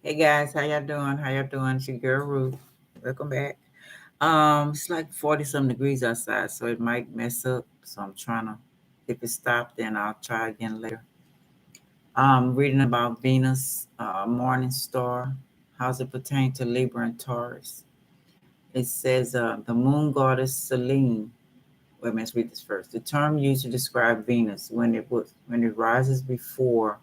Hey guys, how y'all doing? How y'all doing? It's your girl Ruth. Welcome back. It's like 40 some degrees outside, so it might mess up. So I'm trying to, if it stopped, then I'll try again later. Reading about Venus, morning star. How's it pertain to Libra and Taurus? It says the moon goddess Selene. Wait, let's read this first. The term used to describe Venus when it rises before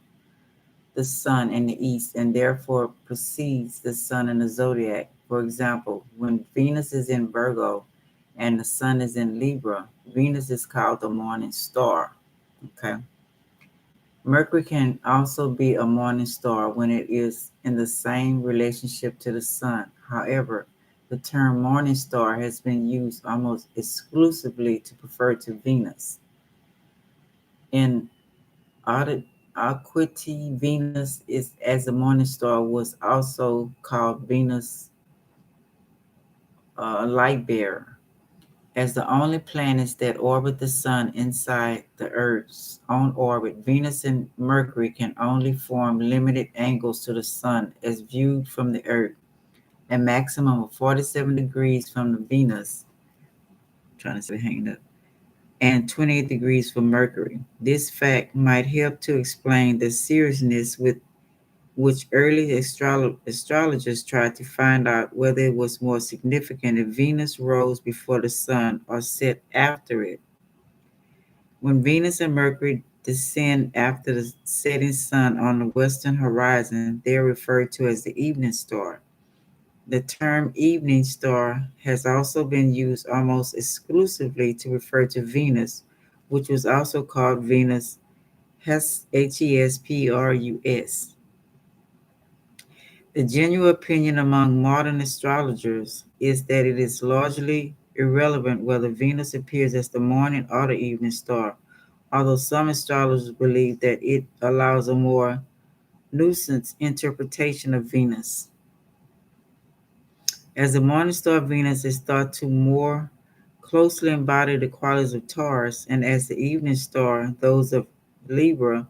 the sun in the east and therefore precedes the sun in the zodiac. For example, when Venus is in Virgo and the sun is in Libra, Venus is called the morning star. Okay. Mercury can also be a morning star when it is in the same relationship to the sun. However, the term morning star has been used almost exclusively to refer to Venus. In Audit Aquity, Venus is as a morning star was also called Venus light bearer. As the only planets that orbit the sun inside the Earth's own orbit, Venus and Mercury can only form limited angles to the sun as viewed from the Earth, a maximum of 47 degrees from the Venus, trying to say hanging up, and 28 degrees for Mercury. This fact might help to explain the seriousness with which early astrologers tried to find out whether it was more significant if Venus rose before the sun or set after it. When Venus and Mercury descend after the setting sun on the western horizon, they are referred to as the evening star. The term evening star has also been used almost exclusively to refer to Venus, which was also called Venus Hesperus. The general opinion among modern astrologers is that it is largely irrelevant whether Venus appears as the morning or the evening star, although some astrologers believe that it allows a more nuanced interpretation of Venus. As the morning star Venus is thought to more closely embody the qualities of Taurus, and as the evening star those of Libra,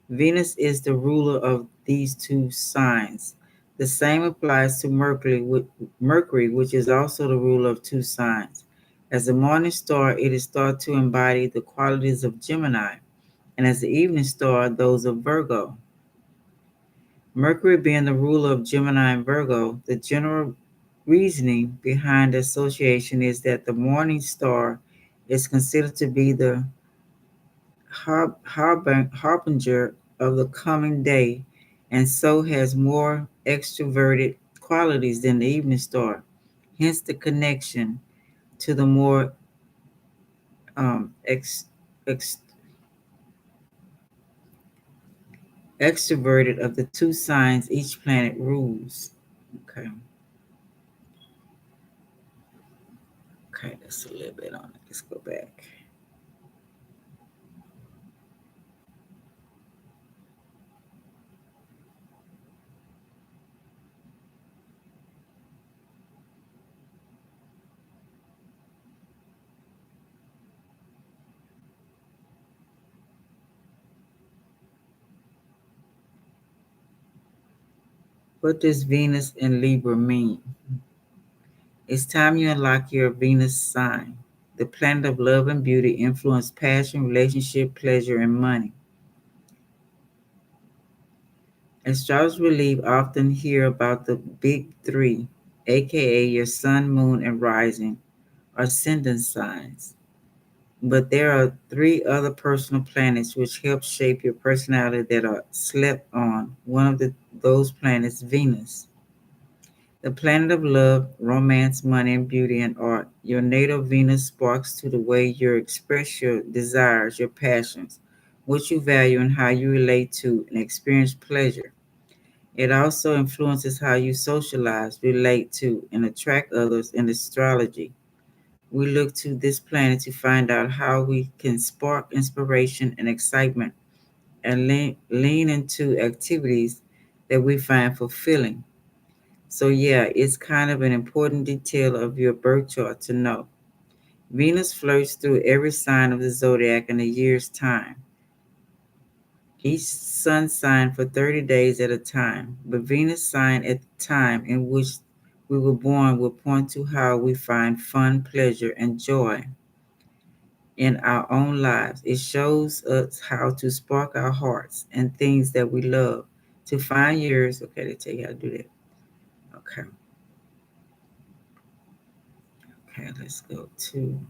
Venus is the ruler of these two signs. The same applies to Mercury, which is also the ruler of two signs. As the morning star, it is thought to embody the qualities of Gemini, and as the evening star, those of Virgo. Mercury being the ruler of Gemini and Virgo, the general reasoning behind the association is that the morning star is considered to be the harbinger of the coming day and so has more extroverted qualities than the evening star. Hence the connection to the more ex, ex, extroverted of the two signs each planet rules. Okay, okay, that's a little bit on it. Let's go back. What does Venus and Libra mean? It's time you unlock your Venus sign. The planet of love and beauty influence passion, relationship, pleasure, and money. Astrologers believe often hear about the big three, aka your sun, moon, and rising, ascendant signs. But there are three other personal planets which help shape your personality that are slept on. One of those planets, Venus. The planet of love, romance, money, and beauty and art. Your natal Venus sparks to the way you express your desires, your passions, what you value, and how you relate to and experience pleasure. It also influences how you socialize, relate to, and attract others in astrology. We look to this planet to find out how we can spark inspiration and excitement and lean into activities that we find fulfilling. So, yeah, it's kind of an important detail of your birth chart to know. Venus flirts through every sign of the zodiac in a year's time. Each sun sign for 30 days at a time, but Venus sign at the time in which we were born will point to how we find fun, pleasure, and joy in our own lives. It shows us how to spark our hearts and things that we love. To find yours, okay, they tell you how to do that. Okay, okay, let's go to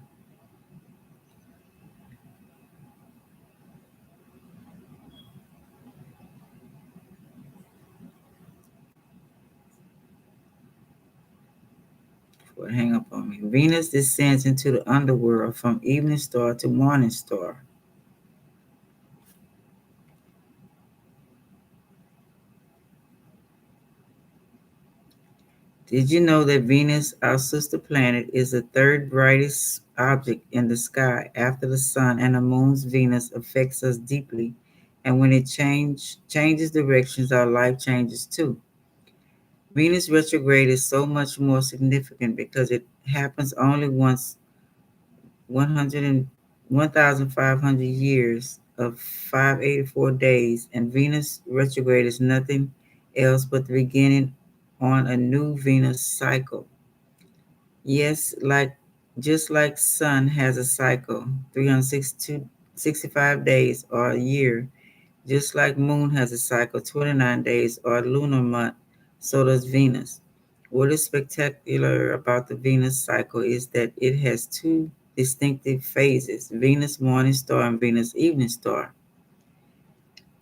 before it hang up on me. Venus descends into the underworld from evening star to morning star. Did you know that Venus, our sister planet, is the third brightest object in the sky after the sun and the moon's Venus affects us deeply, and when it changes directions, our life changes too. Venus retrograde is so much more significant because it happens only once 100 and 1,500 years of 584 days, and Venus retrograde is nothing else but the beginning on a new Venus cycle. Yes, like just like sun has a cycle, 362 65 days or a year, just like moon has a cycle, 29 days or a lunar month, so does Venus. What is spectacular about the Venus cycle is that it has two distinctive phases, Venus morning star and Venus evening star.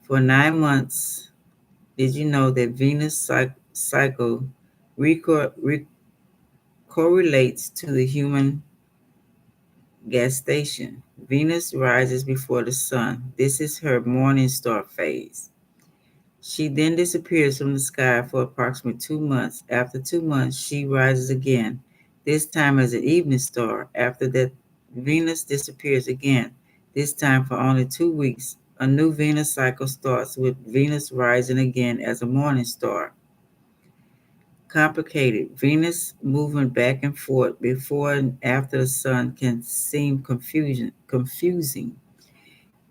For 9 months, did you know that Venus cycle correlates to the human gestation? Venus rises before the sun. This is her morning star phase. She then disappears from the sky for approximately 2 months. After 2 months, she rises again, this time as an evening star. After that, Venus disappears again, this time for only 2 weeks. A new Venus cycle starts with Venus rising again as a morning star. Complicated. Venus moving back and forth before and after the sun can seem confusing.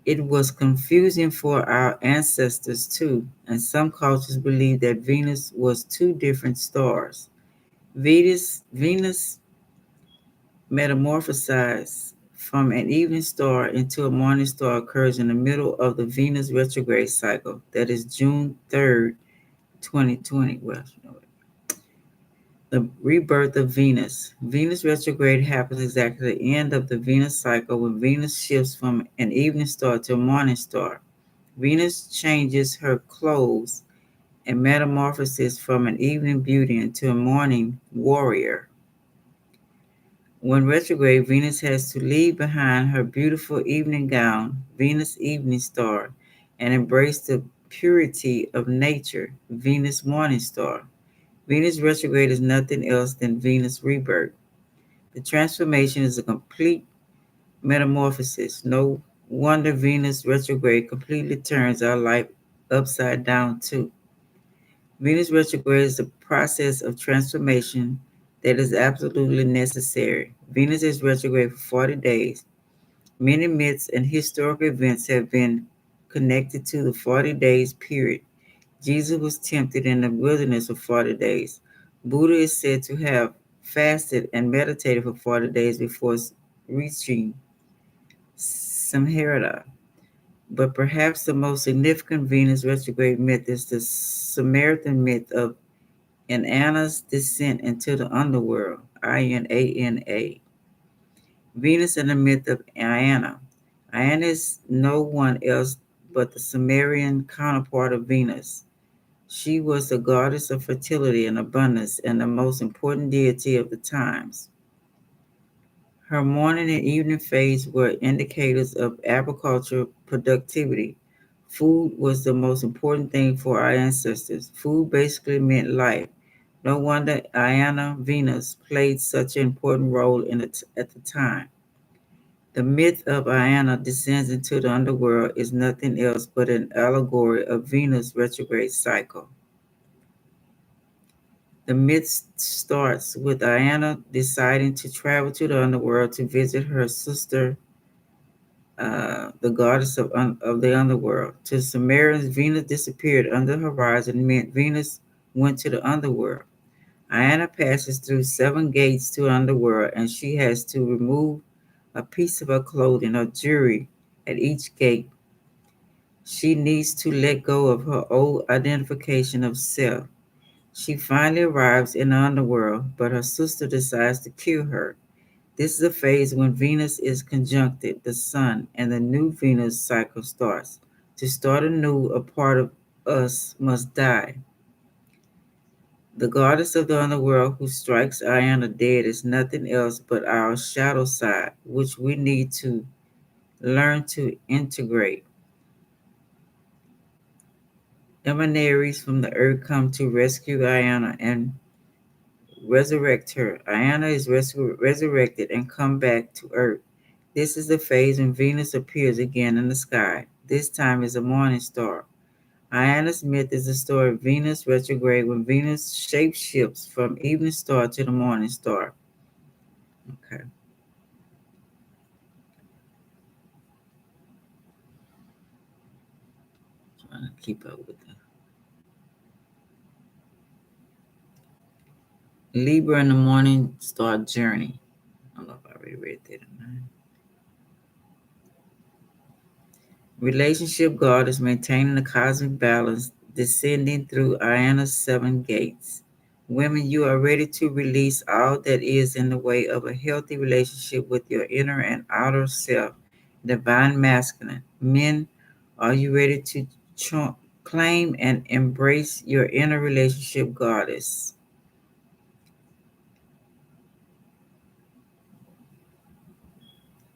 It was confusing for our ancestors too, and some cultures believe that Venus was two different stars. Venus metamorphosized from an evening star into a morning star occurs in the middle of the Venus retrograde cycle, that is June 3rd, 2020. Well, you know, the rebirth of Venus. Venus retrograde happens exactly at the end of the Venus cycle when Venus shifts from an evening star to a morning star. Venus changes her clothes and metamorphoses from an evening beauty into a morning warrior. When retrograde, Venus has to leave behind her beautiful evening gown, Venus evening star, and embrace the purity of nature, Venus morning star. Venus retrograde is nothing else than Venus rebirth. The transformation is a complete metamorphosis. No wonder Venus retrograde completely turns our life upside down, too. Venus retrograde is a process of transformation that is absolutely necessary. Venus is retrograde for 40 days. Many myths and historical events have been connected to the 40 days period. Jesus was tempted in the wilderness for 40 days. Buddha is said to have fasted and meditated for 40 days before reaching Samhita. But perhaps the most significant Venus retrograde myth is the Samaritan myth of Inanna's descent into the underworld, Inanna. Venus and the myth of Inanna. Inanna is no one else but the Sumerian counterpart of Venus. She was the goddess of fertility and abundance and the most important deity of the times. Her morning and evening phase were indicators of agricultural productivity. Food was the most important thing for our ancestors. Food basically meant life. No wonder Iana Venus played such an important role at the time. The myth of Iana descends into the underworld is nothing else but an allegory of Venus' retrograde cycle. The myth starts with Iana deciding to travel to the underworld to visit her sister the goddess of the underworld. To the Sumerians, Venus disappeared under the horizon, meant Venus went to the underworld. Diana passes through 7 gates to the underworld, and she has to remove a piece of her clothing or jewelry at each gate. She needs to let go of her old identification of self. She finally arrives in the underworld, but her sister decides to kill her. This is a phase when Venus is conjuncted the Sun and the new Venus cycle starts. To start anew, a part of us must die. The goddess of the underworld who strikes Iona dead is nothing else but our shadow side, which we need to learn to integrate. Emanaries from the earth come to rescue Iona and resurrect her. Iona is resurrected and come back to earth. This is the phase when Venus appears again in the sky. This time is a morning star. Iona's myth is the story of Venus retrograde when Venus shapeshifts from evening star to the morning star. Okay, trying to keep up with the Libra in the morning star journey. I don't know if I already read that or not. Relationship God is maintaining the cosmic balance, descending through Iona's 7 gates. Women, you are ready to release all that is in the way of a healthy relationship with your inner and outer self, divine masculine. Men, are you ready to claim and embrace your inner relationship goddess?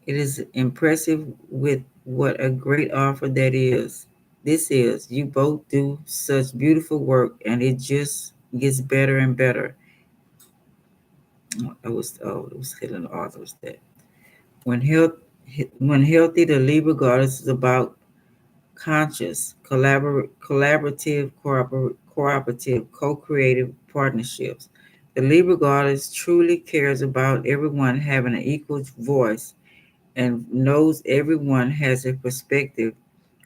It is impressive with what a great offer that is. This is. You both do such beautiful work and it just gets better and better. It was hidden authors that when health when healthy, the Libra goddess is about conscious, collaborative, cooperative, co-creative partnerships. The Libra goddess truly cares about everyone having an equal voice and knows everyone has a perspective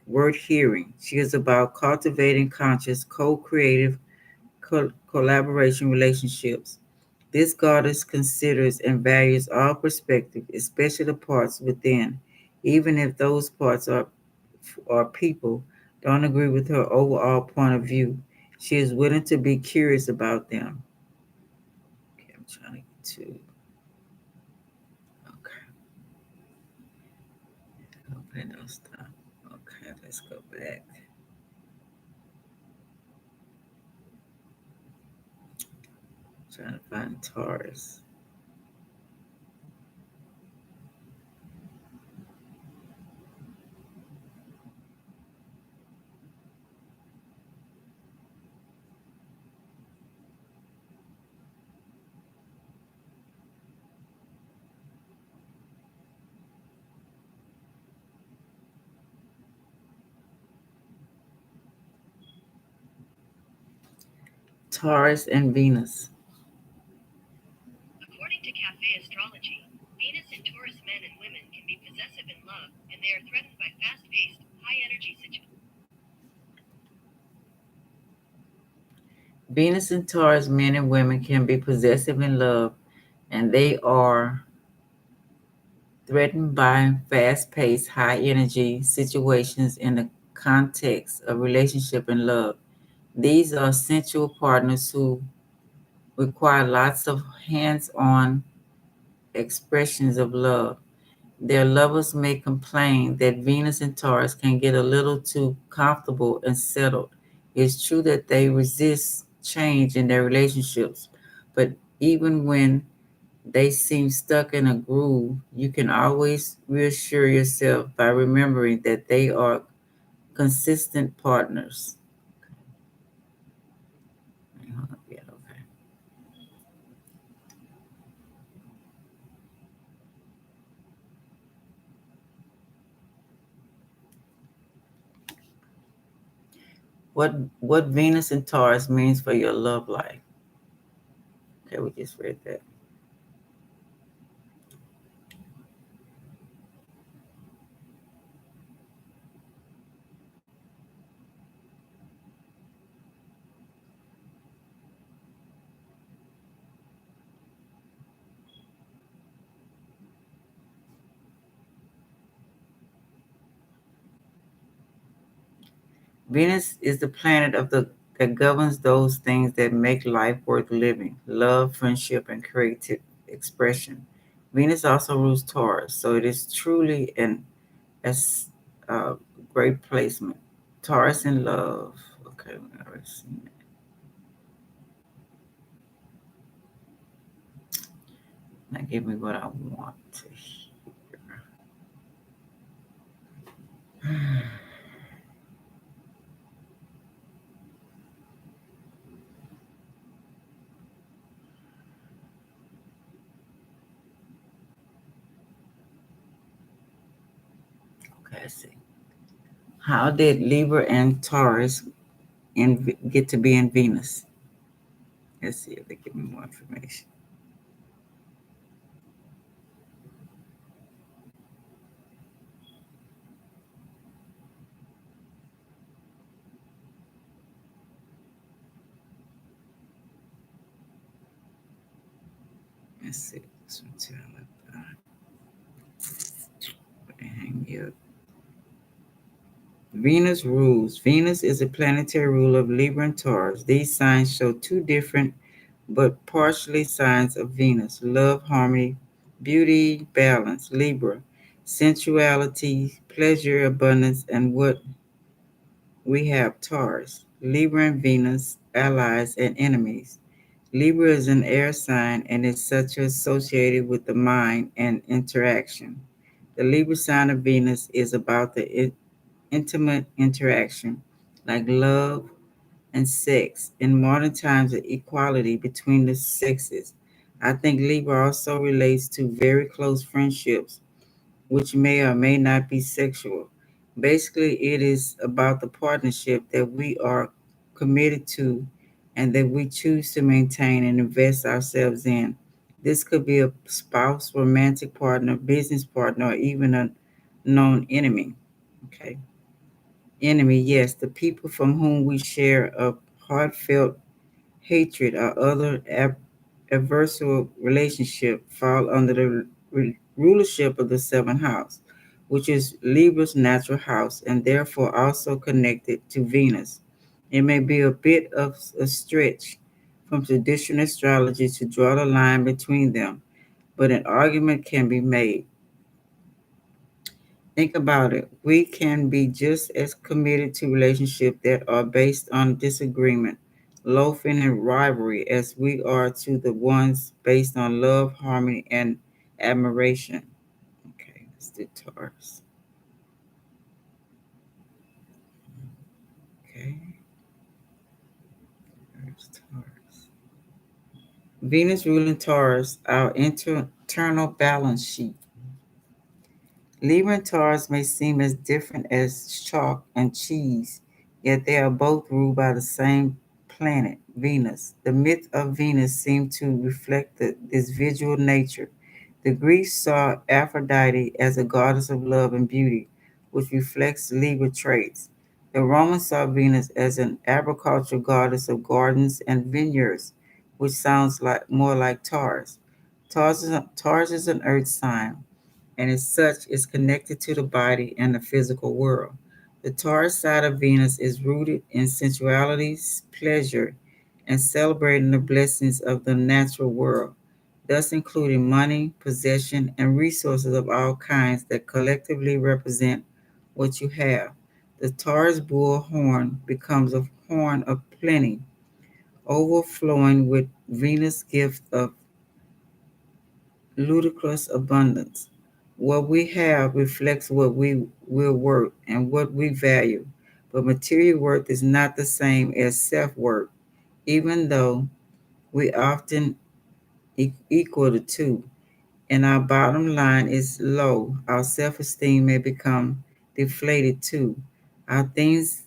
worth hearing. She is about cultivating conscious, co-creative collaboration relationships. This goddess considers and values all perspectives, especially the parts within, even if those parts are people don't agree with her overall point of view. She is willing to be curious about them. Okay, I'm trying to get to. Okay, hopefully don't stop. Okay, let's go back. Trying to find Taurus. Taurus and Venus. According to cafe astrology, Venus in Taurus men and women can be possessive in love, and they are threatened by fast-paced, high-energy situations. Venus and Taurus men and women can be possessive in love, and they are threatened by fast paced, high energy situations in the context of relationship and love. These are sensual partners who require lots of hands on expressions of love. Their lovers may complain that Venus and Taurus can get a little too comfortable and settled. It's true that they resist change in their relationships, but even when they seem stuck in a groove, you can always reassure yourself by remembering that they are consistent partners. Hold up yet, okay. What Venus and Taurus means for your love life? Okay, we just read that. Venus is the planet of the that governs those things that make life worth living: love, friendship, and creative expression. Venus also rules Taurus, so it is truly an as great placement. Taurus in love. Okay, we already seen that. Now give me what I want to hear. Okay, let's see. How did Libra and Taurus get to be in Venus? Let's see if they give me more information. Let's see. Hang me up. Venus rules. Venus is a planetary ruler of Libra and Taurus. These signs show two different but partially signs of Venus: love, harmony, beauty, balance. Libra, sensuality, pleasure, abundance, and what we have Taurus. Libra and Venus, allies and enemies. Libra is an air sign and is such associated with the mind and interaction. The Libra sign of Venus is about the intimate interaction, like love and sex. In modern times, the equality between the sexes. I think Libra also relates to very close friendships, which may or may not be sexual. Basically, it is about the partnership that we are committed to and that we choose to maintain and invest ourselves in. This could be a spouse, romantic partner, business partner, or even a known enemy. Okay. Enemy, yes, the people from whom we share a heartfelt hatred or other adversarial relationship fall under the rulership of the seventh house, which is Libra's natural house and therefore also connected to Venus. It may be a bit of a stretch from traditional astrology to draw the line between them, but an argument can be made. Think about it. We can be just as committed to relationships that are based on disagreement, loafing, and rivalry as we are to the ones based on love, harmony, and admiration. Okay, let's do Taurus. Okay, there's Taurus. Venus ruling Taurus, our internal balance sheet. Libra and Taurus may seem as different as chalk and cheese, yet they are both ruled by the same planet, Venus. The myth of Venus seemed to reflect this visual nature. The Greeks saw Aphrodite as a goddess of love and beauty, which reflects Libra traits. The Romans saw Venus as an agricultural goddess of gardens and vineyards, which sounds like more like Taurus. Taurus is an earth sign and as such is connected to the body and the physical world. The Taurus side of Venus is rooted in sensuality, pleasure, and celebrating the blessings of the natural world, thus including money, possession, and resources of all kinds that collectively represent what you have. The Taurus bull horn becomes a horn of plenty, overflowing with Venus' gift of ludicrous abundance. What we have reflects what we will worth and what we value, but material worth is not the same as self worth, even though we often equal the two. And our bottom line is low, our self esteem may become deflated too. Our things,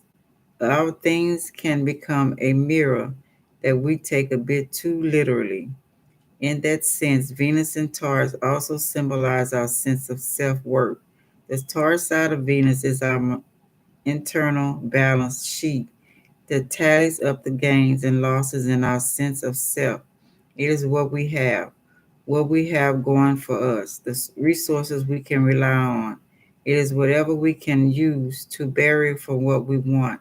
our things can become a mirror that we take a bit too literally. In that sense, Venus and Taurus also symbolize our sense of self worth. The Taurus side of Venus is our internal balance sheet that tallies up the gains and losses in our sense of self. It is what we have going for us, the resources we can rely on. It is whatever we can use to bury for what we want.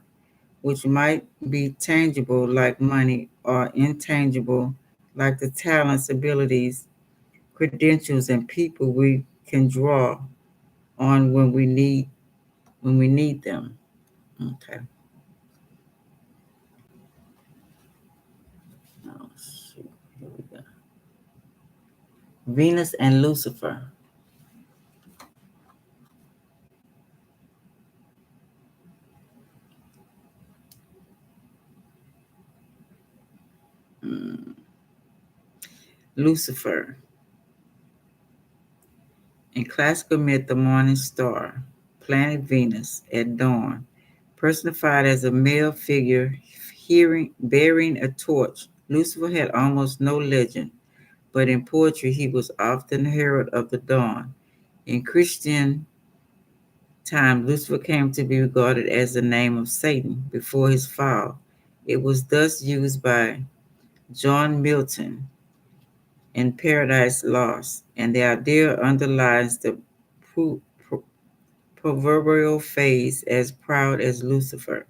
which might be tangible like money or intangible like the talents, abilities, credentials, and people we can draw on when we need them. Okay. Oh, shoot. Here we go. Venus and Lucifer. Mm. Lucifer. In classical myth, the morning star, planet Venus at dawn, personified as a male figure bearing a torch. Lucifer had almost no legend, but in poetry he was often the herald of the dawn. In Christian times, Lucifer came to be regarded as the name of Satan before his fall. It was thus used by John Milton in Paradise Lost, and the idea underlies the proverbial phase as proud as Lucifer.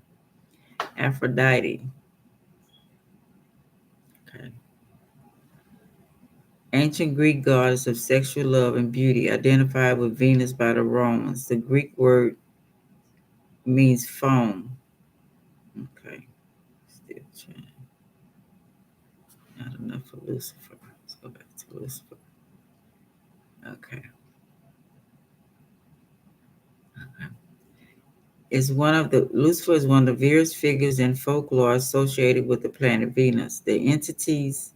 Aphrodite. Okay. Ancient Greek goddess of sexual love and beauty, identified with Venus by the Romans. The Greek word means foam. Okay. Still trying. Not enough for Lucifer. Let's go back to Lucifer. Okay. Lucifer is one of the various figures in folklore associated with the planet Venus. The entity's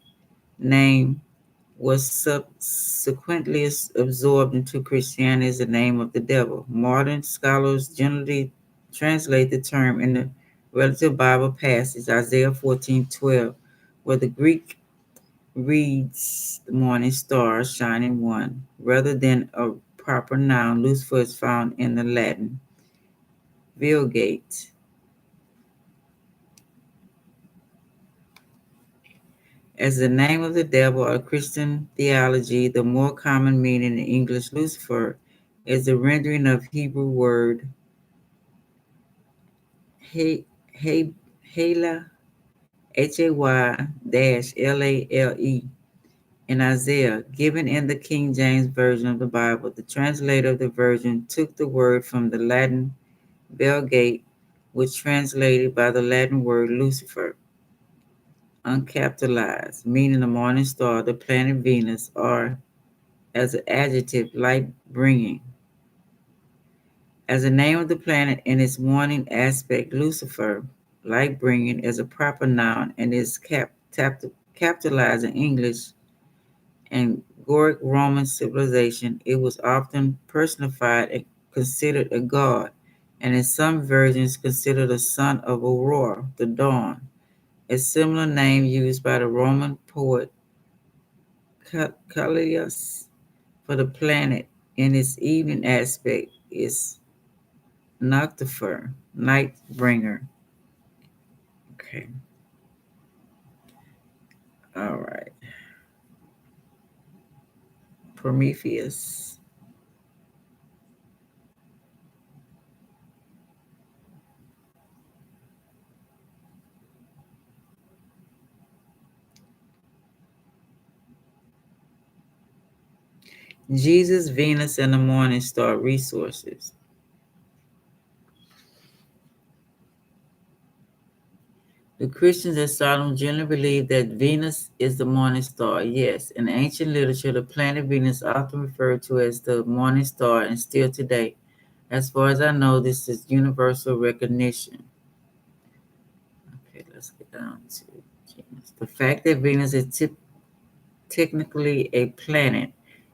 name was subsequently absorbed into Christianity as the name of the devil. Modern scholars generally translate the term in the relative Bible passage, Isaiah 14:12, where the Greek reads the morning star, shining one. Rather than a proper noun, Lucifer is found in the Latin Vulgate as the name of the devil or Christian theology. The more common meaning in English, Lucifer, is the rendering of Hebrew word He- He- Hala, Haylale, in Isaiah, given in the King James Version of the Bible. The translator of the version took the word from the Latin Belgate, which translated by the Latin word Lucifer, uncapitalized, meaning the morning star, the planet Venus, or as an adjective, light bringing. As the name of the planet in its morning aspect, Lucifer, light bringing, is a proper noun and is capitalized in English and Goric Roman civilization. It was often personified and considered a god, and in some versions considered a son of Aurora, the dawn. A similar name used by the Roman poet Callias for the planet in its evening aspect is Noctifer, night bringer. Okay, all right. Prometheus. Jesus, Venus, and the Morning Star resources. The Christians at Sodom generally believe that Venus is the morning star. Yes, in ancient literature, the planet Venus is often referred to as the morning star, and still today. As far as I know, this is universal recognition. Okay, let's get down to Venus. The fact that Venus is technically a planet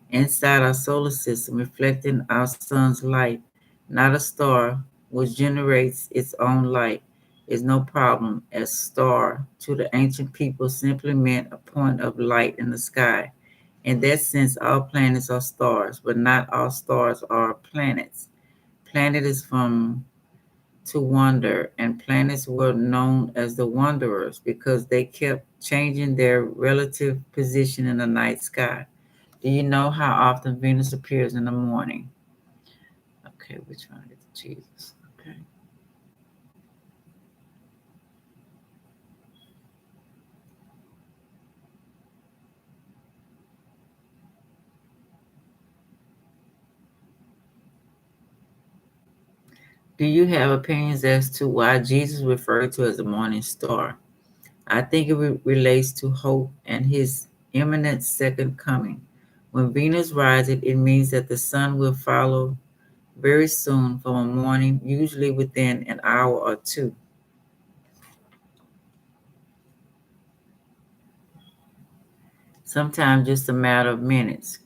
inside our solar system, reflecting our sun's light, not a star, which generates its own light, is no problem, as star to the ancient people simply meant a point of light in the sky. In that sense, all planets are stars, but not all stars are planets. Planet is from to wander, and planets were known as the wanderers because they kept changing their relative position in the night sky. Do you know how often Venus appears in the morning? Okay, we're trying to get to Jesus. Okay. Do you have opinions as to why Jesus referred to as a morning star? I think it relates to hope and his imminent second coming. When Venus rises, it means that the sun will follow very soon from a morning, usually within an hour or two. Sometimes just a matter of minutes.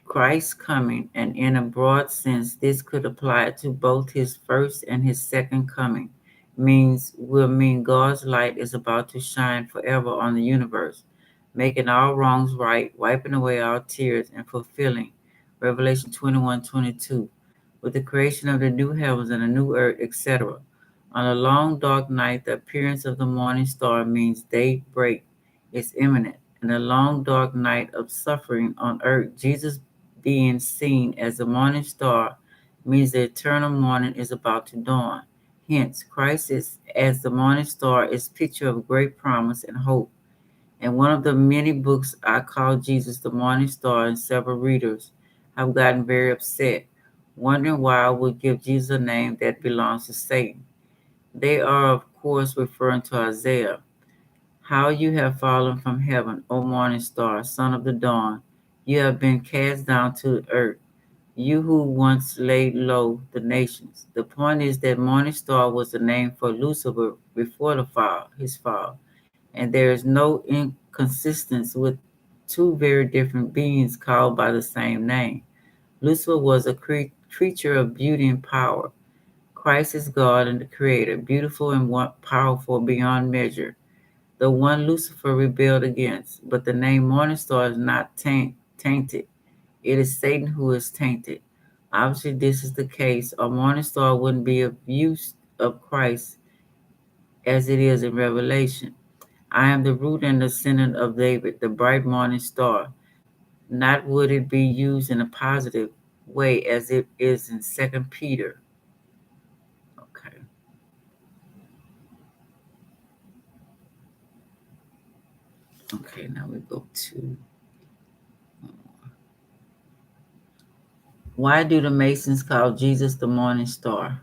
Christ's coming, and in a broad sense, this could apply to both his first and his second coming, will mean God's light is about to shine forever on the universe, making all wrongs right, wiping away all tears, and fulfilling Revelation 21:22, with the creation of the new heavens and the new earth, etc. On a long dark night, the appearance of the morning star means daybreak is imminent. In a long dark night of suffering on earth, Jesus being seen as the morning star means the eternal morning is about to dawn. Hence, Christ is, as the morning star is picture of great promise and hope. In one of the many books I call Jesus the morning star, and several readers have gotten very upset, wondering why I would give Jesus a name that belongs to Satan. They are, of course, referring to Isaiah. How you have fallen from heaven, O morning star, son of the dawn. You have been cast down to the earth, you who once laid low the nations. The point is that morning star was the name for Lucifer before his fall, and there is no inconsistency with two very different beings called by the same name. Lucifer was a creature of beauty and power. Christ is God and the Creator, beautiful and powerful beyond measure, the one Lucifer rebelled against. But the name Morningstar is not tainted. It is Satan who is tainted. Obviously, this is the case, or Morningstar wouldn't be of use of Christ as it is in Revelation. I am the root and descendant of David, the bright morning star. Not would it be used in a positive way as it is in Second Peter. Okay. Okay, now we go to why do the Masons call Jesus the morning star?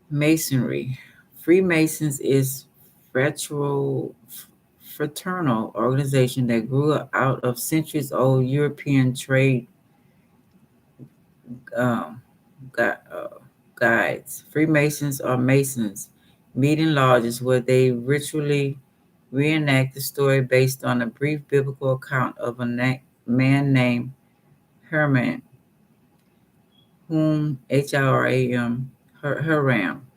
Masonry. Freemasons is fraternal fraternal organization that grew out of centuries old European trade um, guides. Freemasons are Masons, meeting lodges where they ritually reenact the story based on a brief biblical account of a man named Herman, whom H-I-R-A-M, Hiram,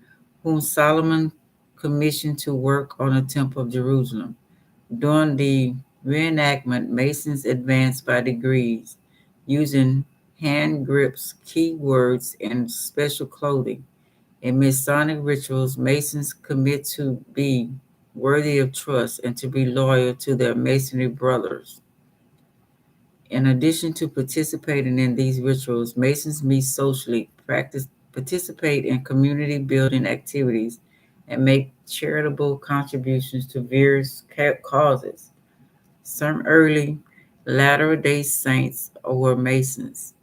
whom Solomon commissioned to work on the Temple of Jerusalem. During the reenactment, Masons advanced by degrees, using hand grips, key words, and special clothing. In Masonic rituals, Masons commit to be worthy of trust and to be loyal to their Masonry brothers. In addition to participating in these rituals, Masons meet socially, participate in community building activities, and make charitable contributions to various causes. Some early Latter-day Saints were Masons,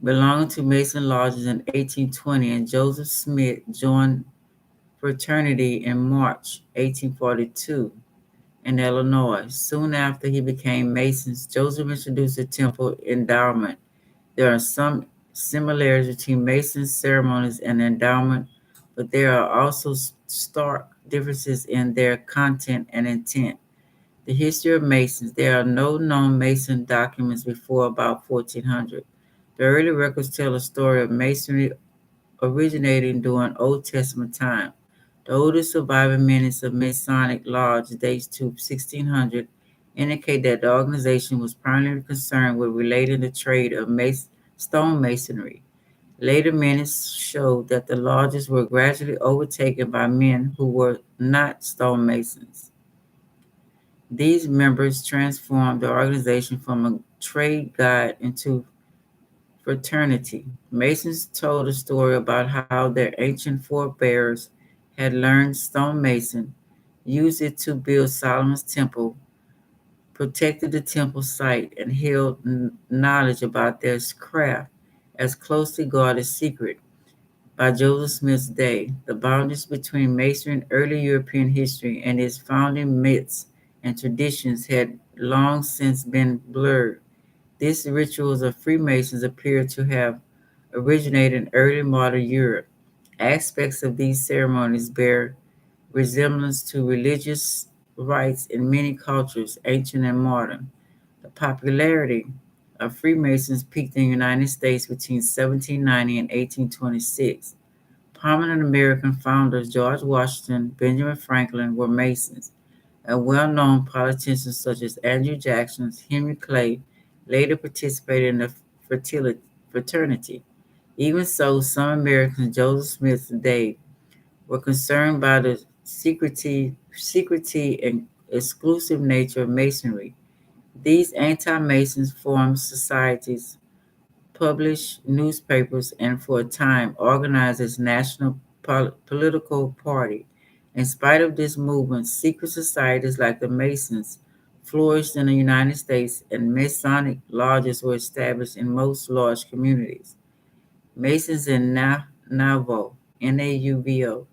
belonging to Mason lodges in 1820, and Joseph Smith joined fraternity in March 1842 in Illinois. Soon after he became Masons, Joseph introduced the temple endowment. There are some similarities between Masons ceremonies and endowment, but there are also stark differences in their content and intent. The history of Masons. There are no known Mason documents before about 1400. The early records tell a story of Masonry originating during Old Testament time. The oldest surviving minutes of Masonic lodge dates to 1600 indicate that the organization was primarily concerned with relating the trade of stonemasonry. Later minutes showed that the lodges were gradually overtaken by men who were not stonemasons. These members transformed the organization from a trade guide into fraternity. Masons told a story about how their ancient forebears had learned stonemason, used it to build Solomon's temple, protected the temple site, and held knowledge about their craft as closely guarded secret. By Joseph Smith's day, the boundaries between Masonry in early European history and its founding myths and traditions had long since been blurred. These rituals of Freemasons appear to have originated in early modern Europe. Aspects of these ceremonies bear resemblance to religious rites in many cultures, ancient and modern. The popularity of Freemasons peaked in the United States between 1790 and 1826. Prominent American founders George Washington, Benjamin Franklin were Masons, and well-known politicians such as Andrew Jackson, Henry Clay later participated in the fraternity. Even so, some Americans, Joseph Smith's day, were concerned by the secrecy and exclusive nature of Masonry. These anti-Masons formed societies, published newspapers, and for a time organized its national political party. In spite of this movement, secret societies like the Masons flourished in the United States, and Masonic lodges were established in most large communities. Masons in Nauvoo, Nauvo.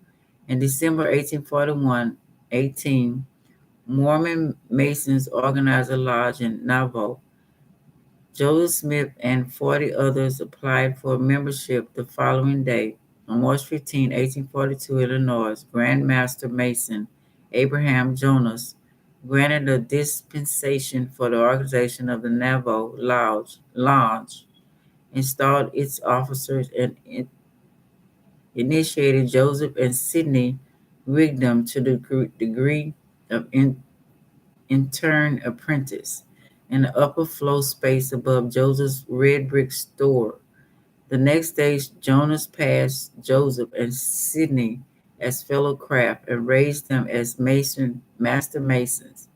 In December 1841, 18 Mormon Masons organized a lodge in Nauvoo. Joseph Smith and 40 others applied for membership the following day. On March 15, 1842, Illinois, Grand Master Mason Abraham Jonas granted a dispensation for the organization of the Nauvoo Lodge, installed its officers, and initiated Joseph and Sidney Rigdon to the degree of intern apprentice in the upper floor space above Joseph's red brick store. The next day, Jonas passed Joseph and Sidney as fellow craft and raised them as master masons.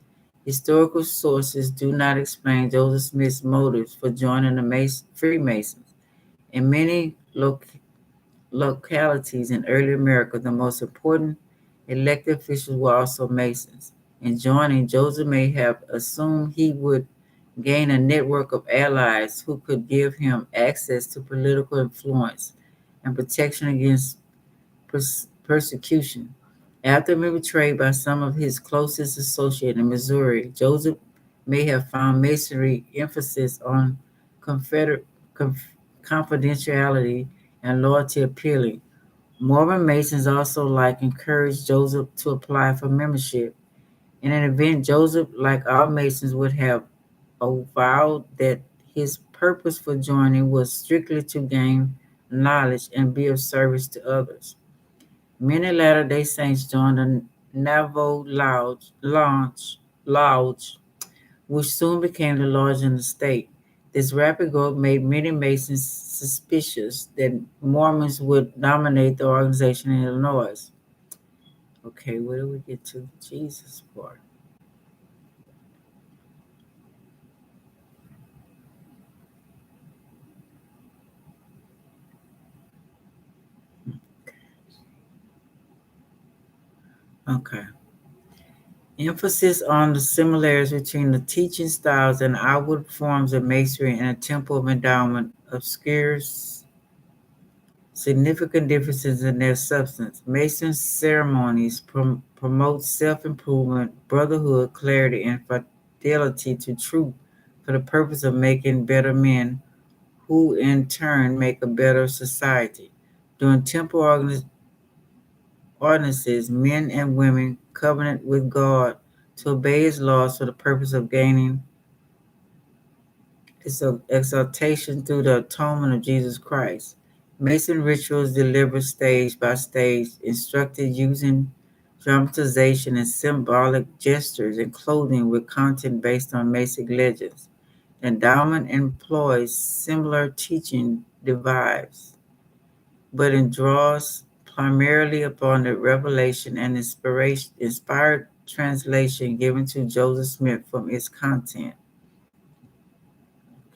Historical sources do not explain Joseph Smith's motives for joining the Freemasons. In many localities in early America, the most important elected officials were also Masons. In joining, Joseph may have assumed he would gain a network of allies who could give him access to political influence and protection against persecution. After being betrayed by some of his closest associates in Missouri, Joseph may have found Masonry emphasis on confeder- conf- confidentiality and loyalty appealing. Mormon Masons also encouraged Joseph to apply for membership. In an event, Joseph, like all Masons, would have avowed that his purpose for joining was strictly to gain knowledge and be of service to others. Many Latter-day Saints joined the Nauvoo Lodge, which soon became the largest in the state. This rapid growth made many Masons suspicious that Mormons would dominate the organization in Illinois. Okay, where do we get to the Jesus part? Okay. Emphasis on the similarities between the teaching styles and outward forms of Masonry and a temple of endowment obscures significant differences in their substance. Mason ceremonies promote self-improvement, brotherhood, clarity, and fidelity to truth for the purpose of making better men, who in turn make a better society. During temple ordinances, men and women covenant with God to obey his laws for the purpose of gaining its exaltation through the atonement of Jesus Christ. Mason rituals delivered stage by stage, instructed using dramatization, and symbolic gestures and clothing with content based on Masonic legends. The endowment employs similar teaching devices, but it draws primarily upon the revelation and inspired translation given to Joseph Smith from its content.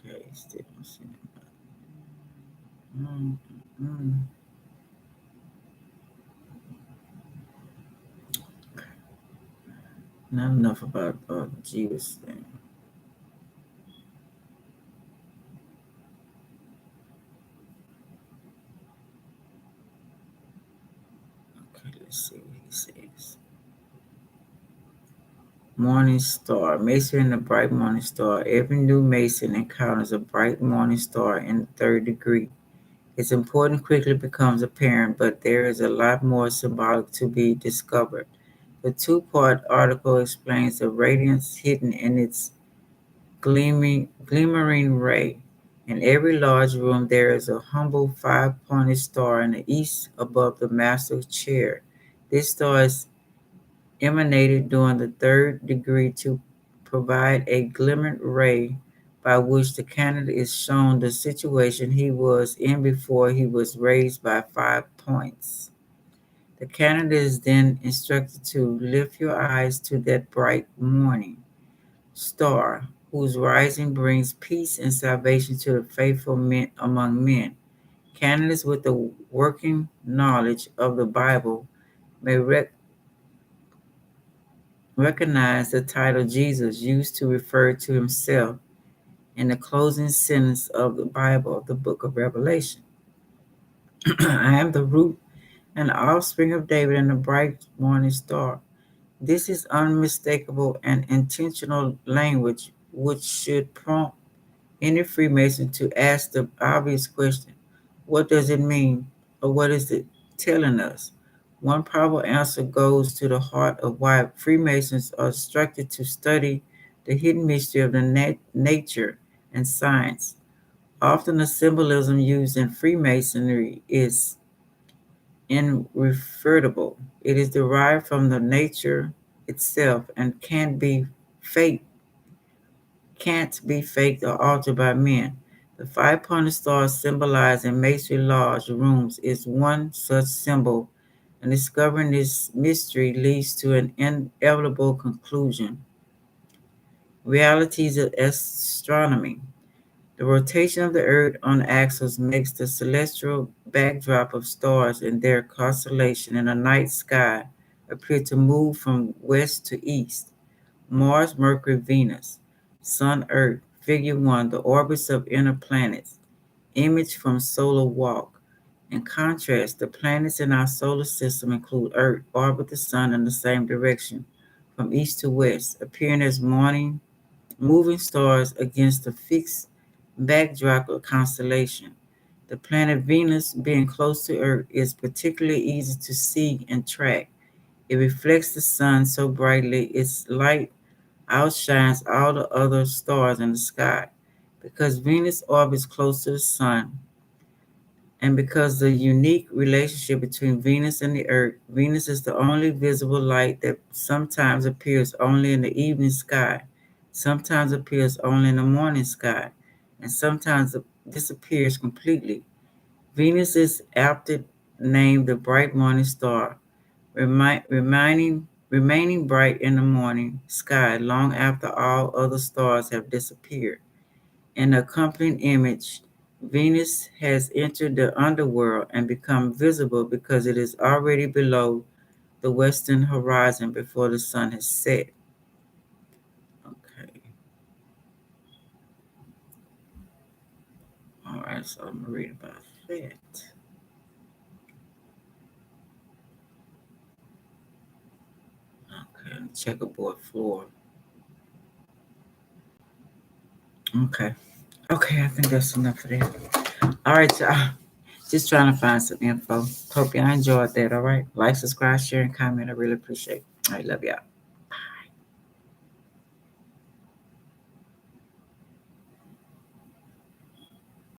Okay, still mm, mm. Not enough about Jesus thing. Okay, let's see what he says. Morning star. Mason in the bright morning star. Every new Mason encounters a bright morning star in the third degree. Its importance quickly becomes apparent, but there is a lot more symbolic to be discovered. The two-part article explains the radiance hidden in its glimmering ray. In every large room, there is a humble five-pointed star in the east above the master's chair. This star is emanated during the third degree to provide a glimmering ray by which the candidate is shown the situation he was in before he was raised by 5 points. The candidate is then instructed to lift your eyes to that bright morning star whose rising brings peace and salvation to the faithful men among men. Candidates with the working knowledge of the Bible may recognize the title Jesus used to refer to himself in the closing sentence of the Bible of the book of Revelation. I am the root and the offspring of David and the bright morning star. This is unmistakable and intentional language which should prompt any Freemason to ask the obvious question: what does it mean, or what is it telling us? One probable answer goes to the heart of why Freemasons are instructed to study the hidden mystery of the nature and science. Often the symbolism used in Freemasonry is irrefutable. It is derived from the nature itself and faked, can't be faked or altered by men. The five-pointed star symbolized in Masonry Lodge rooms is one such symbol, and discovering this mystery leads to an inevitable conclusion. Realities of astronomy. The rotation of the Earth on axis makes the celestial backdrop of stars and their constellation in the night sky appear to move from west to east. Mars, Mercury, Venus, Sun, Earth, Figure 1, the orbits of inner planets, image from solar walk. In contrast, the planets in our solar system include Earth, orbit the Sun in the same direction, from east to west, appearing as moving stars against a fixed backdrop of constellation. The planet Venus, being close to Earth, is particularly easy to see and track. It reflects the sun so brightly its light outshines all the other stars in the sky. Because Venus orbits close to the sun, and because the unique relationship between Venus and the Earth, Venus is the only visible light that sometimes appears only in the evening sky, sometimes appears only in the morning sky, and sometimes disappears completely. Venus is aptly named the bright morning star, remaining bright in the morning sky long after all other stars have disappeared. In the accompanying image, Venus has entered the underworld and become visible because it is already below the western horizon before the sun has set. Okay, all right, so I'm gonna read about that. Okay, checkerboard floor. Okay, okay, I think that's enough for that. All right, y'all. Just trying to find some info. Hope y'all enjoyed that. All right. Like, subscribe, share, and comment. I really appreciate it. All right. Love y'all.